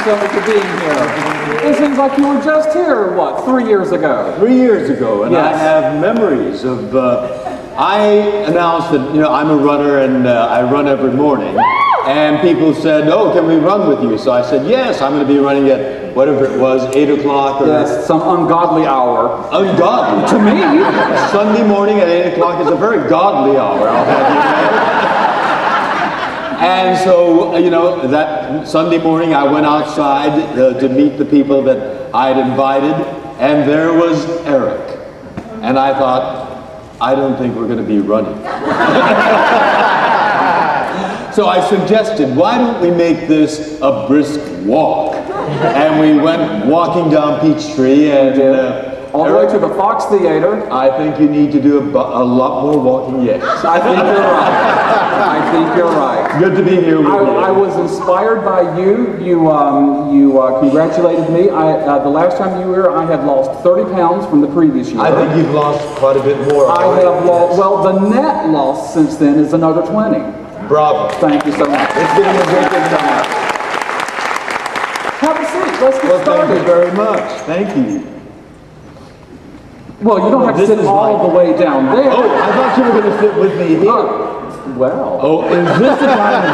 so much for being here. It seems like you were just here, what, 3 years ago? 3 years ago, and yes. I have memories of, I announced that, you know, I'm a runner and I run every morning. And people said, oh, can we run with you? So I said, yes, I'm going to be running at whatever it was, 8 o'clock. Or yes, some ungodly hour. Ungodly? To me? Sunday morning at 8 o'clock is a very godly hour, I'll have you know. And so, you know, that Sunday morning I went outside to meet the people that I had invited, and there was Eric. And I thought, I don't think we're going to be running. So I suggested, why don't we make this a brisk walk? And we went walking down Peachtree and... all the way to the Fox Theater. I think you need to do a lot more walking yet. I think you're right. I think you're right. Good to be here with you. I was inspired by you. You congratulated me. The last time you were here, I had lost 30 pounds from the previous year. I think you've lost quite a bit more. I have lost, well, the net loss since then is another 20. Bravo. Thank you so much. It's been a great time. Have a seat. Let's get started. Thank you very much. Thank you. Well, you don't have to sit all the way down there. Oh, I thought you were going to sit with me here. Well. Oh, is this the time?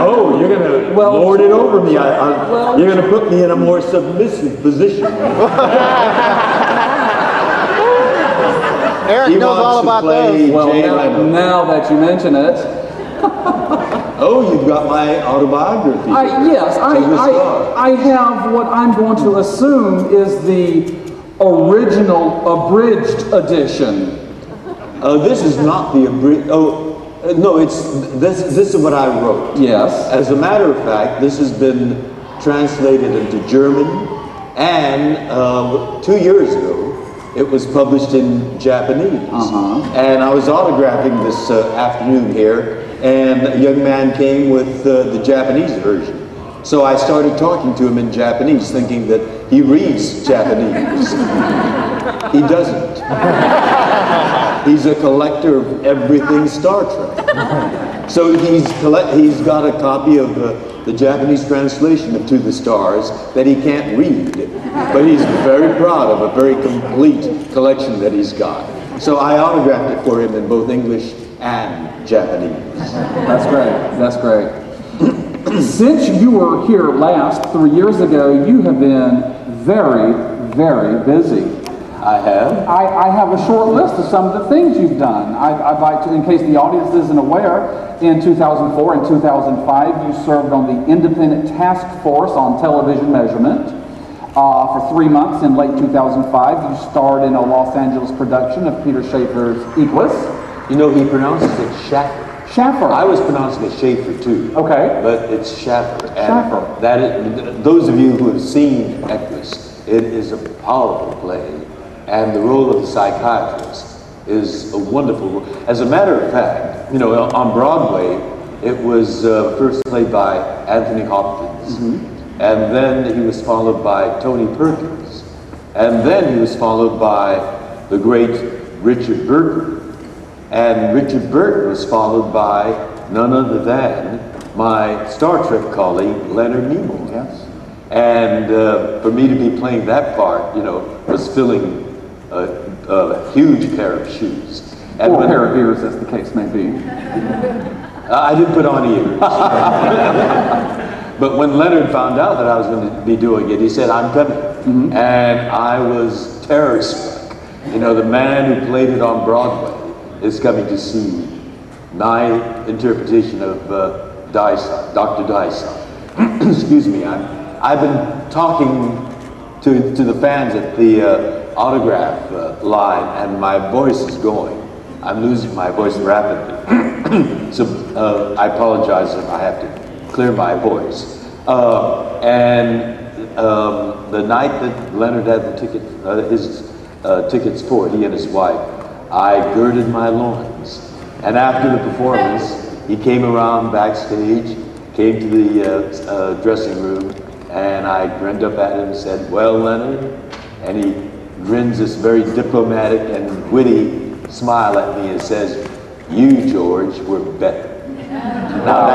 Oh, you're going to lord it over me. You're going to put me in a more submissive position. Eric knows all about those. Well, now that you mention it. Oh, you've got my autobiography. Yes, I have what I'm going to assume is the original abridged edition. This is not the abridged. Oh, no, it's this is what I wrote. Yes. As a matter of fact, this has been translated into German, and 2 years ago, it was published in Japanese. And I was autographing this afternoon here, and a young man came with the Japanese version. So I started talking to him in Japanese, thinking that he reads Japanese. He doesn't. He's a collector of everything Star Trek. So he's got a copy of the Japanese translation of To the Stars that he can't read. But he's very proud of a very complete collection that he's got. So I autographed it for him in both English and Japanese. That's great. That's great. Since you were here last 3 years ago, you have been very, very busy. I have? I have a short list of some of the things you've done. I'd like to, in case the audience isn't aware, in 2004 and 2005, you served on the Independent Task Force on Television Measurement. For 3 months in late 2005, you starred in a Los Angeles production of Peter Shaffer's Equus. You know, he pronounces it Schaffer. Schaffer. I was pronouncing it Schaefer too. Okay. But it's Schaffer. Schaffer. That is, those of you who have seen Equus, it is a powerful play. And the role of the psychiatrist is a wonderful role. As a matter of fact, you know, on Broadway, it was first played by Anthony Hopkins. And then he was followed by Tony Perkins. And then he was followed by the great Richard Burton. And Richard Burton was followed by none other than my Star Trek colleague, Leonard Nimoy. Yes. And for me to be playing that part, you know, was filling a huge pair of shoes. And or a pair of ears, as the case may be. I didn't put on ears. But when Leonard found out that I was going to be doing it, he said, I'm coming. And I was terror-struck. You know, the man who played it on Broadway is coming to see my interpretation of Dr. Dysart. Excuse me, I've been talking to the fans at the autograph line, and my voice is going. I'm losing my voice rapidly. So I apologize if I have to clear my voice. The night that Leonard had the his tickets for, he and his wife, I girded my loins. And after the performance, he came around backstage, came to the dressing room, and I grinned up at him and said, well, Leonard, and he grins this very diplomatic and witty smile at me and says, you, George, were better. Now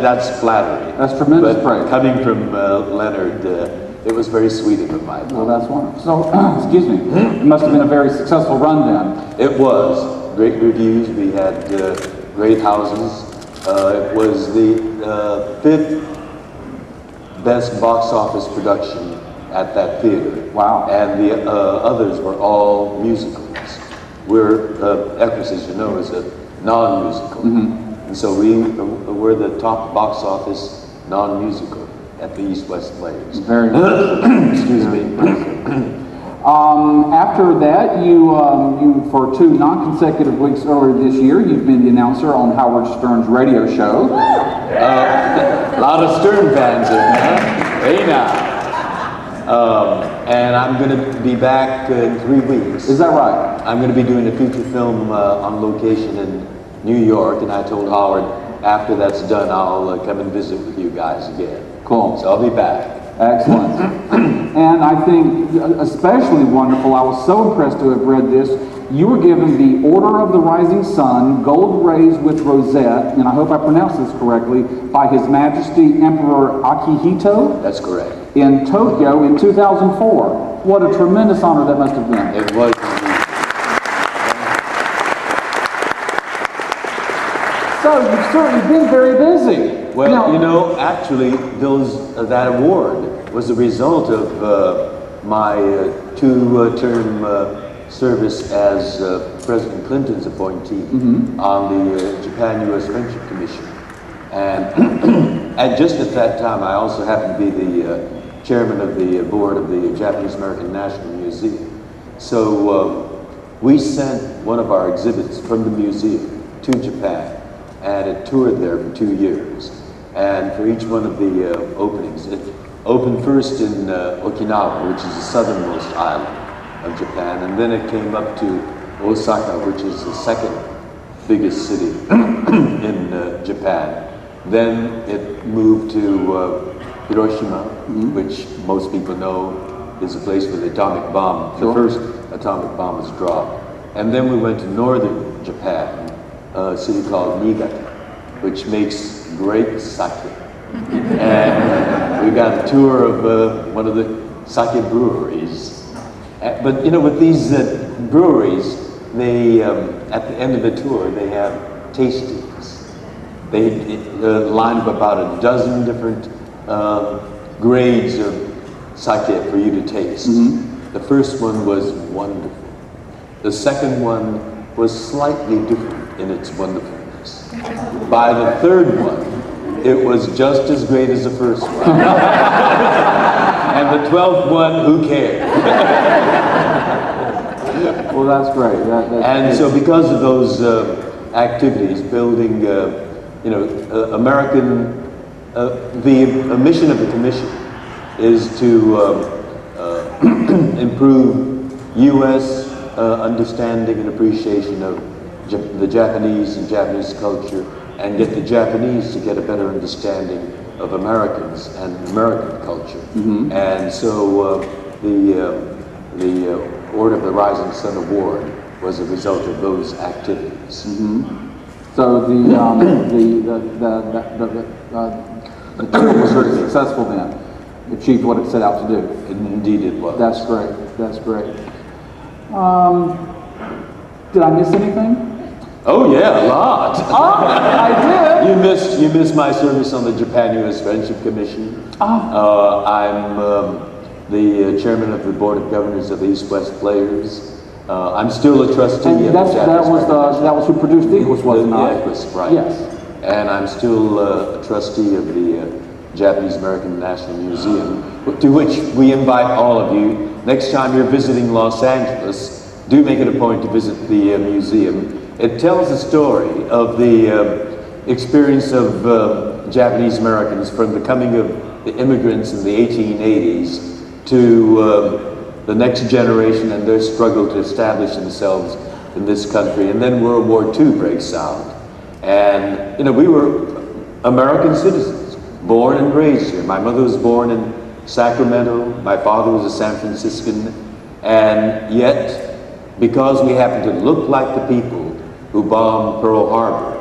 that's flattery. That's tremendous but praise. Coming from Leonard, it was very sweet of him. Well, that's wonderful. So, excuse me, it must have been a very successful run then. It was. Great reviews. We had great houses. It was the 5th best box office production at that theater. Wow. And the others were all musicals. Equus, as you know, is a non-musical. And so we're the top box office non-musical at the East-West Players. Very Excuse me. After that, you for 2 non-consecutive weeks earlier this year, you've been the announcer on Howard Stern's radio show. A lot of Stern fans in there. Hey now. And I'm going to be back in 3 weeks. Is that right? I'm going to be doing a feature film on location in New York, and I told Howard after that's done, I'll come and visit with you guys again. Cool. So I'll be back. Excellent. And I think especially wonderful, I was so impressed to have read this. You were given the Order of the Rising Sun, gold rays with rosette, and I hope I pronounced this correctly, by His Majesty Emperor Akihito. That's correct. In Tokyo in 2004. What a tremendous honor that must have been. It was. So you've certainly been very busy. Well, now, you know, actually, that award was a result of my 2-term service as President Clinton's appointee on the Japan-U.S. Friendship Commission. And just at that time, I also happened to be the chairman of the board of the Japanese American National Museum. So we sent one of our exhibits from the museum to Japan, and it toured there for 2 years. And for each one of the openings, it opened first in Okinawa, which is the southernmost island of Japan, and then it came up to Osaka, which is the second biggest city in Japan. Then it moved to Hiroshima, which most people know is a place where the atomic bomb, the first atomic bomb was dropped. And then we went to northern Japan, a city called Niigata, which makes great sake. And we got a tour of one of the sake breweries. But you know, with these breweries, they at the end of the tour, they have tastings. They line up about a dozen different grades of sake for you to taste. The first one was wonderful. The second one was slightly different in its wonderfulness. By the third one, it was just as great as the first one. And the 12th one, who cared? Well, that's great. And so because of those activities, building, you know, the mission of the commission is to improve U.S. Understanding and appreciation of the Japanese and Japanese culture, and get the Japanese to get a better understanding of Americans and American culture. And so the Order of the Rising Sun Award was a result of those activities. So the tour was very successful then. Achieved what it set out to do. Indeed it was. That's great. That's great. Did I miss anything? Oh yeah, a lot. I did. You missed my service on the Japan-U.S. Friendship Commission. I'm the chairman of the Board of Governors of the East-West Players. I'm still a trustee. And that was who produced Equus, wasn't it? Equus, right. Yes. And I'm still a trustee of the Japanese American National Museum, to which we invite all of you. Next time you're visiting Los Angeles, do make it a point to visit the museum. It tells the story of the experience of Japanese Americans from the coming of the immigrants in the 1880s to the next generation and their struggle to establish themselves in this country. And then World War II breaks out. And, you know, we were American citizens, born and raised here. My mother was born in Sacramento. My father was a San Franciscan. And yet, because we happen to look like the people who bombed Pearl Harbor,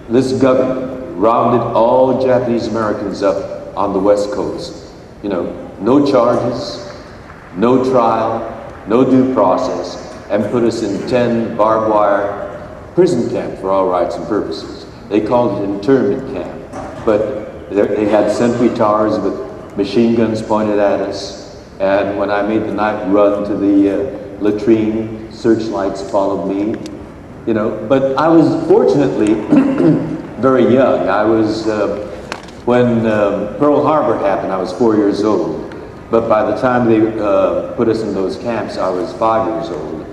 this government rounded all Japanese Americans up on the West Coast. You know, no charges, no trial, no due process, and put us in 10 barbed wire prison camp for all rights and purposes. They called it internment camp, but they had sentry towers with machine guns pointed at us, and when I made the night run to the latrine, searchlights followed me, you know. But I was fortunately very young. I was, when Pearl Harbor happened, I was 4 years old. But by the time they put us in those camps, I was 5 years old.